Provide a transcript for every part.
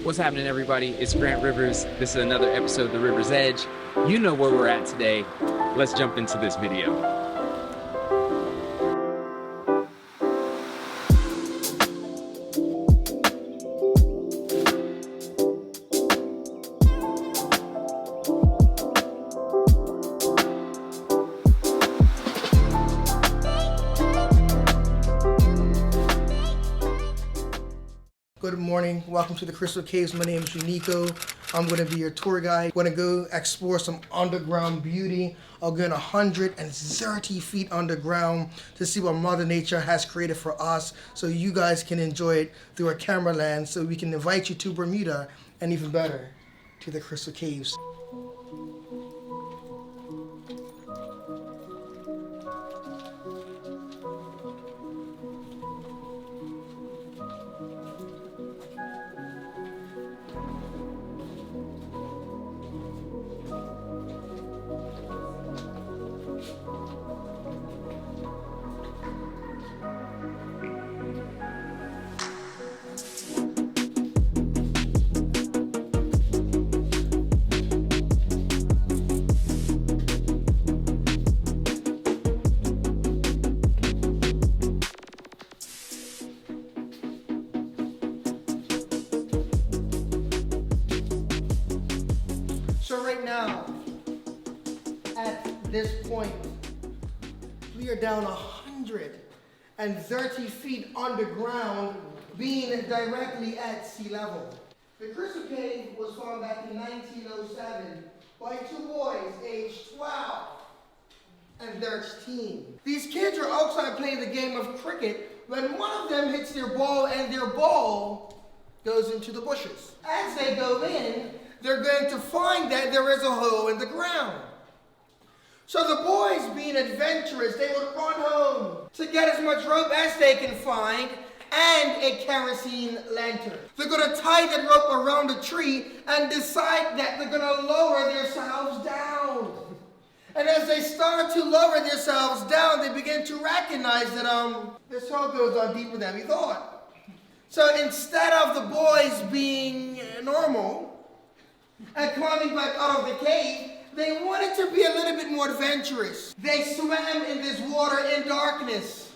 What's happening, everybody? It's Grant Rivers. This is another episode of The River's Edge. You know where we're at today. Let's jump into this video. Good morning. Welcome to the Crystal Caves. My name is Unico. I'm going to be your tour guide. We're going to go explore some underground beauty. I'll go 130 feet underground to see what Mother Nature has created for us so you guys can enjoy it through a camera lens so we can invite you to Bermuda and even better, to the Crystal Caves. So right now, at this point, we are down 130 feet underground, being directly at sea level. The Crystal Cave was found back in 1907 by two boys aged 12 and 13. These kids are outside playing the game of cricket when one of them hits their ball and their ball goes into the bushes. As they go in, they're going to find that there is a hole in the ground. So the boys, being adventurous, they would run home to get as much rope as they can find and a kerosene lantern. They're going to tie that rope around a tree and decide that they're going to lower themselves down. And as they start to lower themselves down, they begin to recognize that this hole goes on deeper than we thought. So instead of the boys being normal and climbing back out of the cave, they wanted to be a little bit more adventurous. They swam in this water in darkness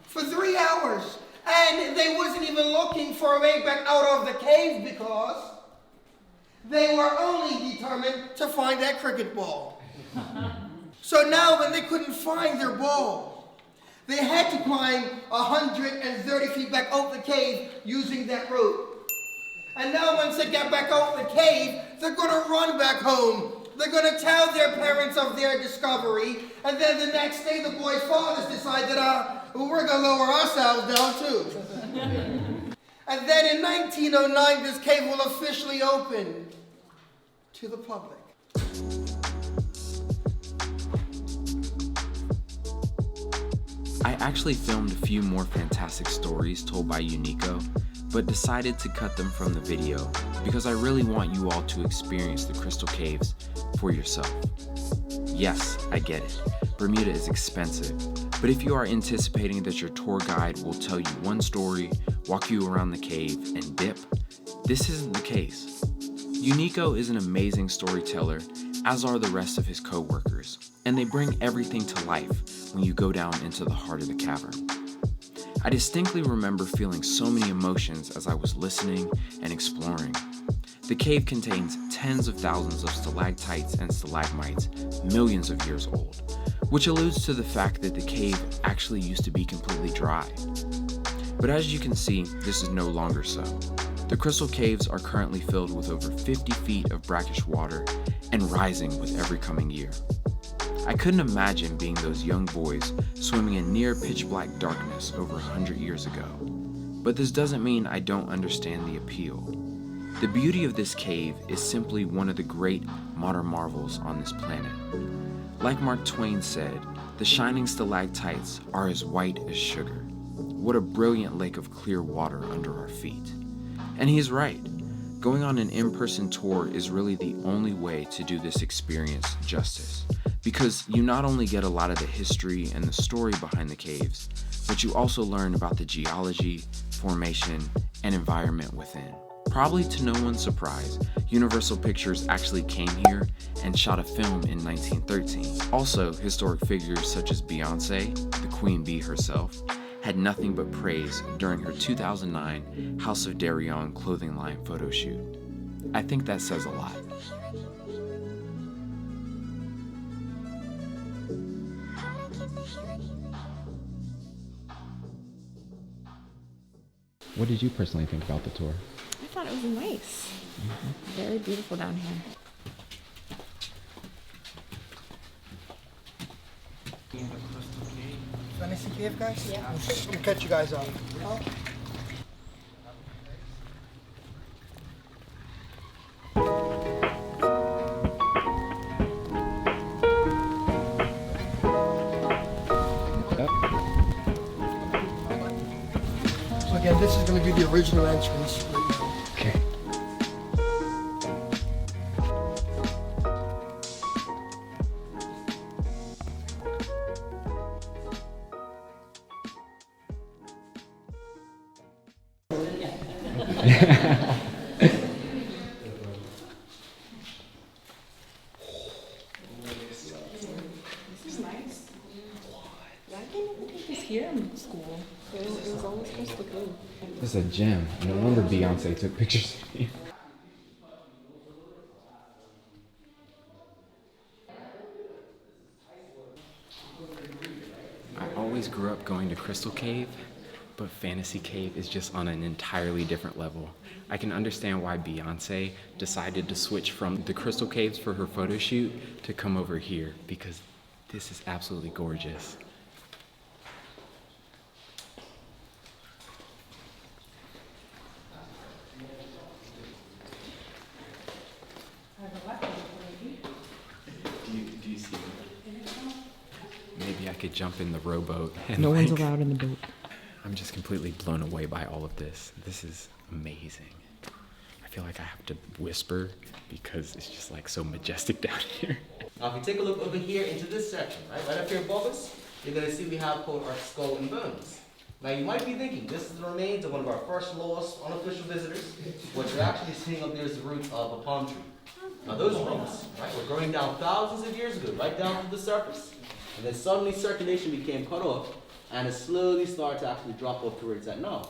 for 3 hours, and they wasn't even looking for a way back out of the cave because they were only determined to find that cricket ball. So now when they couldn't find their ball, they had to climb 130 feet back out the cave using that rope. And now once they get back out the cave, they're going to run back home. They're going to tell their parents of their discovery. And then the next day, the boys' fathers decide that we're going to lower ourselves down too. And then in 1909, this cave will officially open to the public. I actually filmed a few more fantastic stories told by Unico, but decided to cut them from the video because I really want you all to experience the Crystal Caves for yourself. Yes, I get it. Bermuda is expensive, but if you are anticipating that your tour guide will tell you one story, walk you around the cave, and dip, this isn't the case. Unico is an amazing storyteller, as are the rest of his co-workers, and they bring everything to life when you go down into the heart of the cavern. I distinctly remember feeling so many emotions as I was listening and exploring. The cave contains tens of thousands of stalactites and stalagmites, millions of years old, which alludes to the fact that the cave actually used to be completely dry. But as you can see, this is no longer so. The Crystal Caves are currently filled with over 50 feet of brackish water and rising with every coming year. I couldn't imagine being those young boys swimming in near pitch black darkness over 100 years ago. But this doesn't mean I don't understand the appeal. The beauty of this cave is simply one of the great modern marvels on this planet. Like Mark Twain said, the shining stalactites are as white as sugar. What a brilliant lake of clear water under our feet. And he's right. Going on an in-person tour is really the only way to do this experience justice, because you not only get a lot of the history and the story behind the caves, but you also learn about the geology, formation, and environment within. Probably to no one's surprise, Universal Pictures actually came here and shot a film in 1913. Also, historic figures such as Beyoncé, the Queen Bee herself, had nothing but praise during her 2009 House of Darion clothing line photo shoot. I think that says a lot. What did you personally think about the tour? I thought it was nice. Very beautiful down here. Fantasy Cave, guys? Yeah. We'll catch you guys up. So again, this is going to be the original entrance right now. Okay. This is nice. I didn't even take this here in school. It was always crystal clear. This is a gem. No wonder Beyonce took pictures of me. I always grew up going to Crystal Cave, but Fantasy Cave is just on an entirely different level. I can understand why Beyoncé decided to switch from the Crystal Caves for her photo shoot to come over here, because this is absolutely gorgeous. Do you see that? Maybe I could jump in the rowboat and No one's allowed in the boat. I'm just completely blown away by all of this. This is amazing. I feel like I have to whisper because it's just like so majestic down here. Now, if you take a look over here into this section, right up here above us, you're going to see we have called our skull and bones. Now, you might be thinking this is the remains of one of our first lost unofficial visitors. What you're actually seeing up there is the roots of a palm tree. Now, those roots, right, were growing down thousands of years ago, right down to the surface. And then suddenly circulation became cut off, and it slowly started to actually drop off to where it's at now.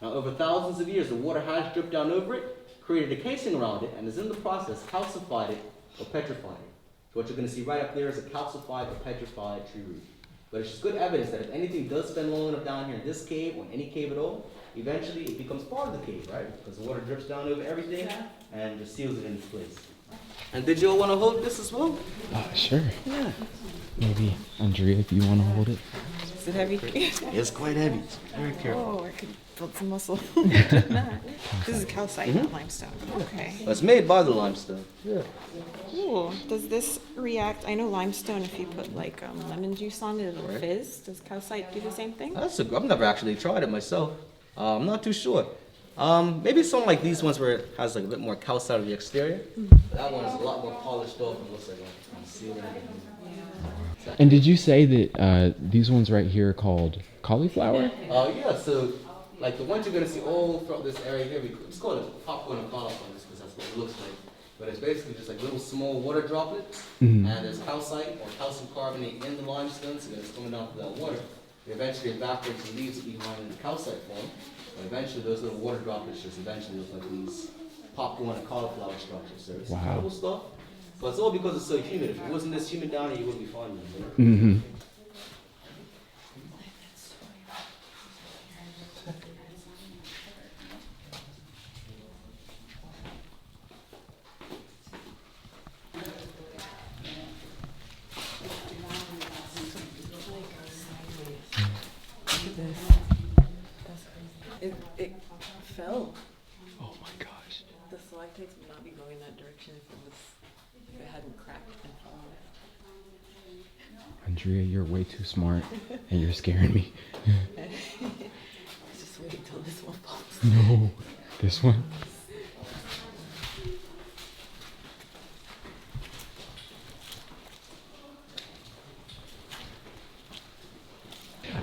Now, over thousands of years, the water has dripped down over it, created a casing around it, and is in the process calcified it or petrified it. So what you're going to see right up there is a calcified or petrified tree root. But it's just good evidence that if anything does spend long enough down here in this cave, or in any cave at all, eventually it becomes part of the cave, right? Because the water drips down over everything and just seals it in its place. And did you all want to hold this as well? Sure. Yeah. Maybe, Andrea, if you want to hold it. Is it heavy? It's quite heavy. Very careful. Oh, I could build some muscle. This is calcite, not limestone. Okay. Well, it's made by the limestone. Yeah. Cool. Does this react? I know limestone, if you put like lemon juice on it, it'll fizz. Does calcite do the same thing? I've never actually tried it myself. I'm not too sure. Maybe something like these ones where it has like a bit more calcite on the exterior. That one is a lot more polished off and looks like a ceiling. And did you say that these ones right here are called cauliflower? Yeah, so like the ones you're gonna see all throughout this area here, we just call it popcorn and cauliflower because that's what it looks like. But it's basically just like little small water droplets, and there's calcite or calcium carbonate in the limestone, so it's coming down to that water. It eventually evaporates and leaves it behind in the calcite form. And eventually those little water droplets just eventually look like these popcorn and cauliflower structures. So it's incredible stuff. But it's all because it's so humid. If it wasn't this humid down here, you wouldn't be finding it. Mm-hmm. It fell. Oh my gosh. The stalactites would not be going that direction if it hadn't cracked and fallen. Andrea, you're way too smart and you're scaring me. Just wait till this one falls. No, this one?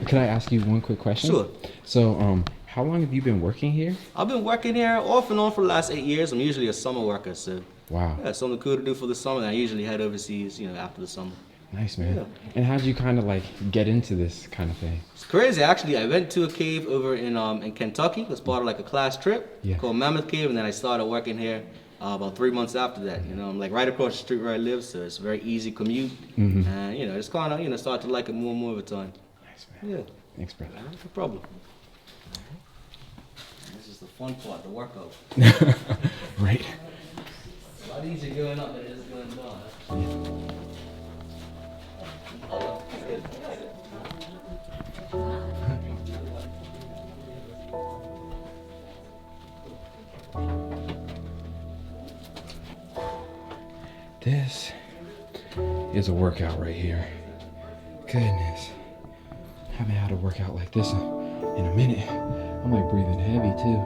Can I ask you one quick question? Sure. So, How long have you been working here? I've been working here off and on for the last 8 years. I'm usually a summer worker, so Wow. yeah, something cool to do for the summer. And I usually head overseas, after the summer. Nice, man. Yeah. And how'd you kind of like get into this kind of thing? It's crazy, actually. I went to a cave over in Kentucky. It was part of like a class trip Yeah. called Mammoth Cave, and then I started working here about 3 months after that. I'm like right across the street where I live, so it's a very easy commute. Mhm. And it's kind of start to like it more and more over time. Nice, man. Yeah, Thanks, brother. no problem. This is the fun part, the workout. Right. It's a lot easier going up than it is going down. This is a workout right here. Goodness. Haven't had a workout like this in a minute. I'm like breathing heavy too.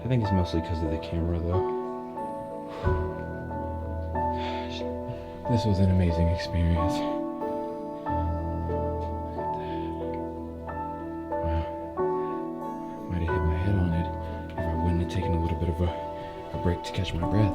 I think it's mostly because of the camera though. Gosh, this was an amazing experience. Wow. Might have hit my head on it if I wouldn't have taken a little bit of a break to catch my breath.